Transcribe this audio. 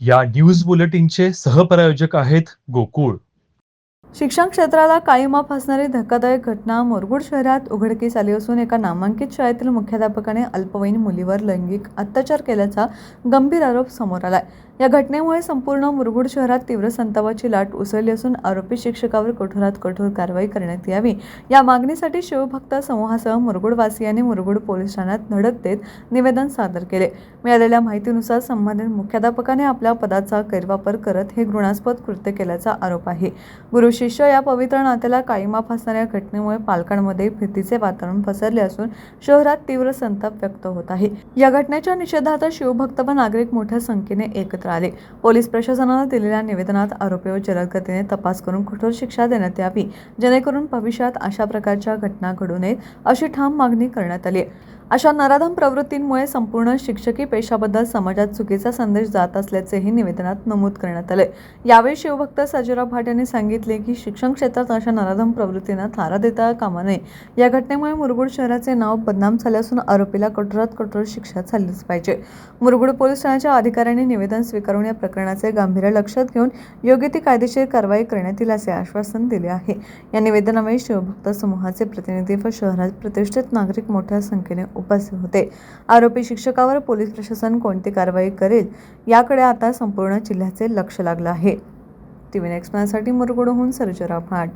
या न्यूज बुलेटिनचे सहप्रायोजक आहेत गोकुळ. शिक्षण क्षेत्राला काळीमा फासणारी धक्कादायक घटना मुरगुड शहरात उघडकीस आली असून एका नामांकित शाळेतील मुख्याध्यापकाने अल्पवयीन मुलीवर लैंगिक अत्याचार केल्याचा गंभीर आरोप समोर आलाय. या घटनेमुळे संपूर्ण मुरगुड शहरात तीव्र संतापाची लाट उसळली असून आरोपी शिक्षकावर कठोरात कठोर कारवाई करण्यात यावी या मागणीसाठी शिवभक्त समूहासह मुरगुडवासियांनी मुरगुड पोलीस ठाण्यात धडक देत निवेदन सादर केले. मिळालेल्या माहितीनुसार संबंधित मुख्याध्यापकाने आपल्या पदाचा गैरवापर करत हे घृणास्पद कृत्य केल्याचा आरोप आहे. गुरु शिष्य या पवित्र नात्याला काळीमा फासणाऱ्या घटनेमुळे पालकांमध्ये भीतीचे वातावरण पसरले असून शहरात तीव्र संताप व्यक्त होत आहे. या घटनेच्या निषेधार्थ शिवभक्त व नागरिक मोठ्या संख्येने एकत्र आले. पोलीस प्रशासनाने दिलेल्या निवेदनात आरोपीवर जलद गतीने तपास करून कठोर शिक्षा देण्यात यावी, जेणेकरून भविष्यात अशा प्रकारच्या घटना घडू नयेत अशी ठाम मागणी करण्यात आली. अशा नराधम प्रवृत्तींमुळे संपूर्ण शिक्षकी पेशाबद्दल समाजात चुकीचा संदेश जात असल्याचेही निवेदनात नमूद करण्यात आले. यावेळी शिवभक्त सर्जेराव भाट यांनी सांगितले की शिक्षण क्षेत्रात अशा नराधम प्रवृत्तींना थारा देता कामा नये. या घटनेमुळे मुरगुड शहराचे नाव बदनाम झाले असून आरोपीला कठोरात कठोर शिक्षा झालीच पाहिजे. मुरगुड पोलीस ठाण्याच्या अधिकाऱ्यांनी निवेदन स्वीकारून या प्रकरणाचे गांभीर्य लक्षात घेऊन योग्य ती कायदेशीर कारवाई करण्यात येईल असे आश्वासन दिले आहे. या निवेदनावेळी शिवभक्त समूहाचे प्रतिनिधी व शहरात प्रतिष्ठित नागरिक मोठ्या संख्येने उपस्थित होते. आरोपी शिक्षकावर पोलीस प्रशासन कोणती कारवाई करेल याकडे आता संपूर्ण जिल्ह्याचे लक्ष लागलं आहे. टीव्ही नेक्स्ट साठी मुरगुडहून सर्जेराव भाट.